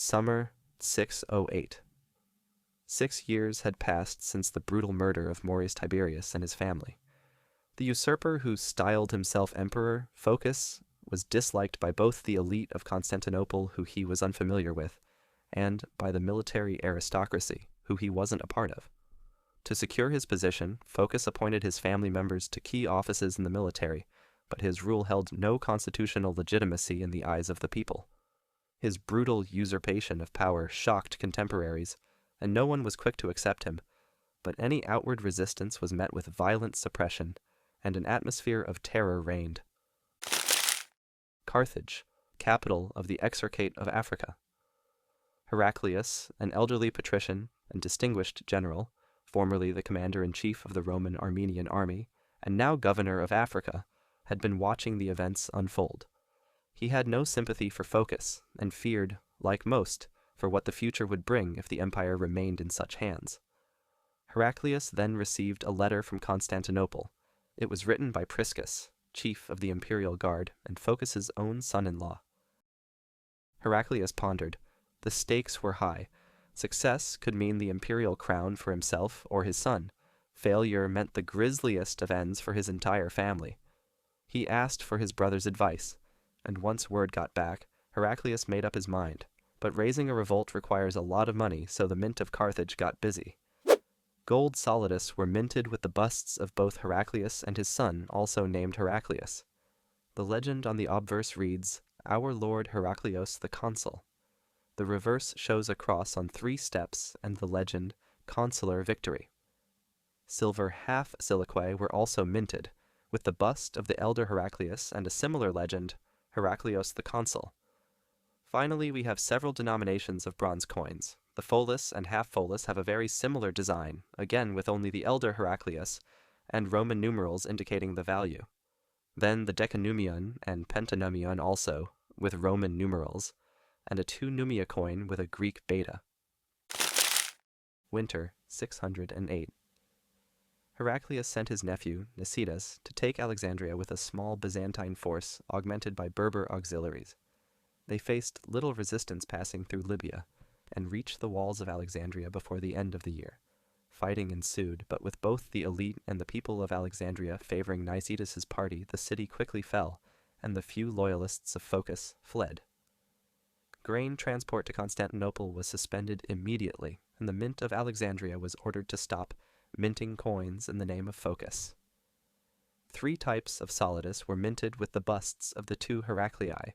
Summer 608. 6 years had passed since the brutal murder of Marius Tiberius and his family. The usurper who styled himself emperor, Phocas, was disliked by both the elite of Constantinople, who he was unfamiliar with, and by the military aristocracy, who he wasn't a part of. To secure his position, Phocas appointed his family members to key offices in the military, but his rule held no constitutional legitimacy in the eyes of the people. His brutal usurpation of power shocked contemporaries, and no one was quick to accept him, but any outward resistance was met with violent suppression, and an atmosphere of terror reigned. Carthage, capital of the Exarchate of Africa. Heraclius, an elderly patrician and distinguished general, formerly the commander-in-chief of the Roman Armenian army, and now governor of Africa, had been watching the events unfold. He had no sympathy for Phocas, and feared, like most, for what the future would bring if the empire remained in such hands. Heraclius then received a letter from Constantinople. It was written by Priscus, chief of the imperial guard and Phocas's own son-in-law. Heraclius pondered. The stakes were high. Success could mean the imperial crown for himself or his son. Failure meant the grisliest of ends for his entire family. He asked for his brother's advice, and once word got back, Heraclius made up his mind. But raising a revolt requires a lot of money, so the mint of Carthage got busy. Gold solidus were minted with the busts of both Heraclius and his son, also named Heraclius. The legend on the obverse reads, "Our Lord Heraclios the Consul." The reverse shows a cross on 3 steps and the legend, "Consular Victory." Silver half-siliquae were also minted, with the bust of the elder Heraclius and a similar legend, "Heraclios the Consul." Finally, we have several denominations of bronze coins. The follis and half-follis have a very similar design, again with only the elder Heraclius, and Roman numerals indicating the value. Then the decanumion and pentanumion also, with Roman numerals, and a 2 numia coin with a Greek beta. Winter 608. Heraclius sent his nephew, Nicidas, to take Alexandria with a small Byzantine force augmented by Berber auxiliaries. They faced little resistance passing through Libya, and reached the walls of Alexandria before the end of the year. Fighting ensued, but with both the elite and the people of Alexandria favoring Nicetas's party, the city quickly fell, and the few loyalists of Phocas fled. Grain transport to Constantinople was suspended immediately, and the mint of Alexandria was ordered to stop minting coins in the name of Phocas. 3 types of solidus were minted with the busts of the 2 Heraclii,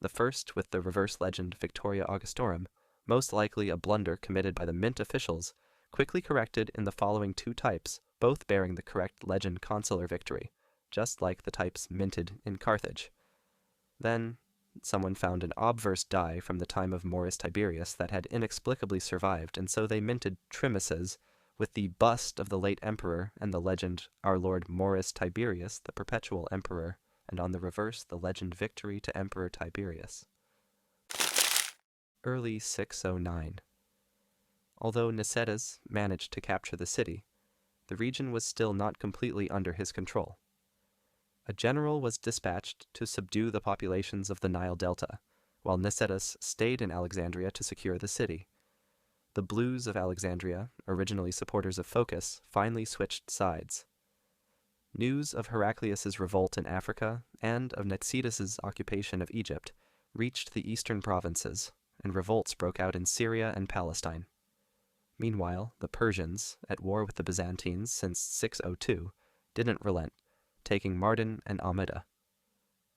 the first with the reverse legend Victoria Augustorum, most likely a blunder committed by the mint officials, quickly corrected in the following 2 types, both bearing the correct legend Consular Victory, just like the types minted in Carthage. Then, someone found an obverse die from the time of Marius Tiberius that had inexplicably survived, and so they minted trimises with the bust of the late emperor and the legend Our Lord Marius Tiberius, the perpetual emperor, and on the reverse the legend Victory to Emperor Tiberius. Early 609. Although Nicitas managed to capture the city, the region was still not completely under his control. A general was dispatched to subdue the populations of the Nile Delta, while Nicitas stayed in Alexandria to secure the city. The Blues of Alexandria, originally supporters of Phocas, finally switched sides. News of Heraclius's revolt in Africa and of Nicitas's occupation of Egypt reached the eastern provinces, and revolts broke out in Syria and Palestine. Meanwhile, the Persians, at war with the Byzantines since 602, didn't relent, taking Mardin and Amida.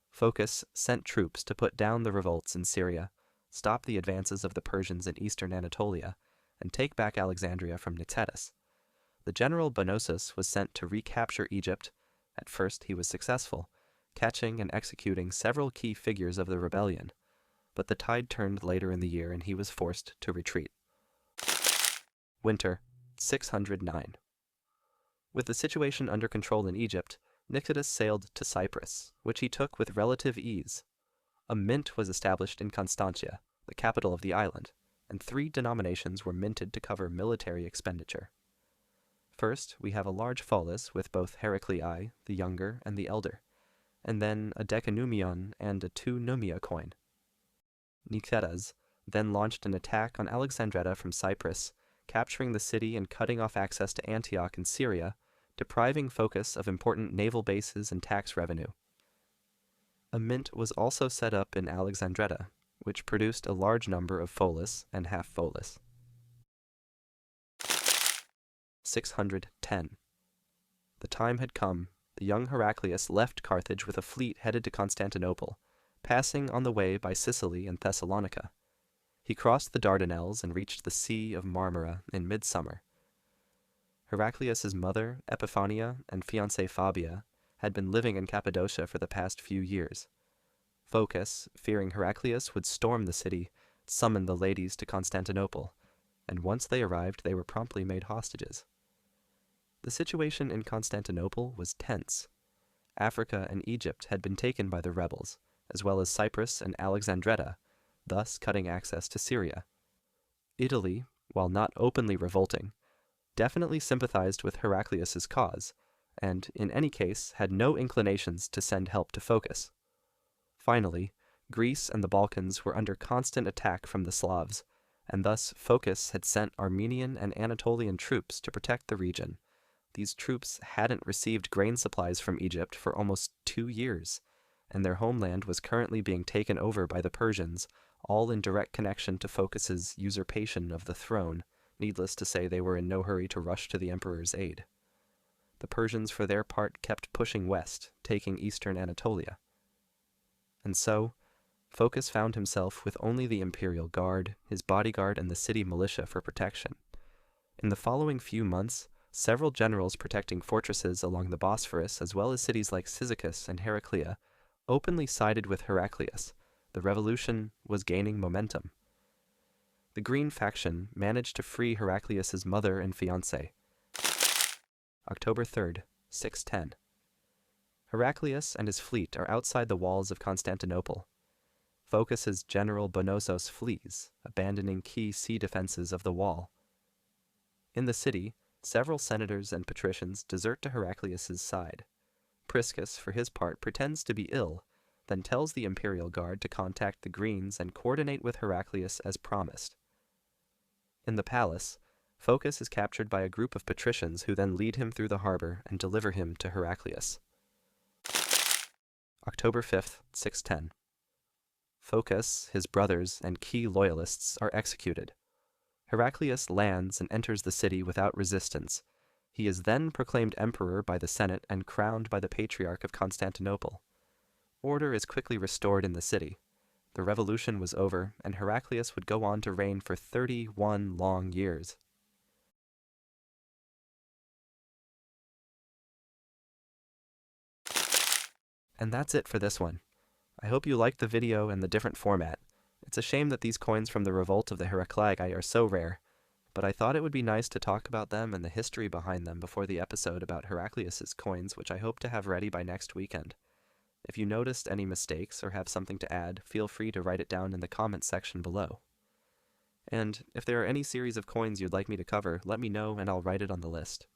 Phocas sent troops to put down the revolts in Syria, stop the advances of the Persians in eastern Anatolia, and take back Alexandria from Nicetas. The general Bonosus was sent to recapture Egypt. At first he was successful, catching and executing several key figures of the rebellion, but the tide turned later in the year and he was forced to retreat. Winter 609. With the situation under control in Egypt, Nicetas sailed to Cyprus, which he took with relative ease. A mint was established in Constantia, the capital of the island, and 3 denominations were minted to cover military expenditure. First, we have a large follis with both Heraclii, the younger and the elder, and then a decanumion and a 2 numia coin. Nicetas then launched an attack on Alexandretta from Cyprus, capturing the city and cutting off access to Antioch in Syria, depriving Phocas of important naval bases and tax revenue. A mint was also set up in Alexandretta, which produced a large number of follis and half-follis. 610. The time had come. The young Heraclius left Carthage with a fleet headed to Constantinople, passing on the way by Sicily and Thessalonica. He crossed the Dardanelles and reached the Sea of Marmara in midsummer. Heraclius's mother, Epiphania, and fiancée Fabia had been living in Cappadocia for the past few years. Phocas, fearing Heraclius would storm the city, summoned the ladies to Constantinople, and once they arrived they were promptly made hostages. The situation in Constantinople was tense. Africa and Egypt had been taken by the rebels, as well as Cyprus and Alexandretta, thus cutting access to Syria. Italy, while not openly revolting, definitely sympathized with Heraclius's cause, and, in any case, had no inclinations to send help to Phocas. Finally, Greece and the Balkans were under constant attack from the Slavs, and thus Phocas had sent Armenian and Anatolian troops to protect the region. These troops hadn't received grain supplies from Egypt for almost 2 years, and their homeland was currently being taken over by the Persians, all in direct connection to Phocas's usurpation of the throne. Needless to say, they were in no hurry to rush to the emperor's aid. The Persians, for their part, kept pushing west, taking eastern Anatolia. And so, Phocas found himself with only the imperial guard, his bodyguard, and the city militia for protection. In the following few months, several generals protecting fortresses along the Bosphorus, as well as cities like Cyzicus and Heraclea, openly sided with Heraclius. The revolution was gaining momentum. The Green faction managed to free Heraclius's mother and fiancé. October 3rd, 610. Heraclius and his fleet are outside the walls of Constantinople. Phocas's general Bonosos flees, abandoning key sea defenses of the wall. In the city, several senators and patricians desert to Heraclius's side. Priscus, for his part, pretends to be ill, then tells the imperial guard to contact the Greens and coordinate with Heraclius as promised. In the palace, Phocas is captured by a group of patricians who then lead him through the harbor and deliver him to Heraclius. October 5th, 610. Phocas, his brothers, and key loyalists are executed. Heraclius lands and enters the city without resistance. He is then proclaimed emperor by the Senate and crowned by the Patriarch of Constantinople. Order is quickly restored in the city. The revolution was over, and Heraclius would go on to reign for 31 long years. And that's it for this one. I hope you liked the video and the different format. It's a shame that these coins from the Revolt of the Heraclii are so rare, but I thought it would be nice to talk about them and the history behind them before the episode about Heraclius's coins, which I hope to have ready by next weekend. If you noticed any mistakes or have something to add, feel free to write it down in the comments section below. And if there are any series of coins you'd like me to cover, let me know and I'll write it on the list.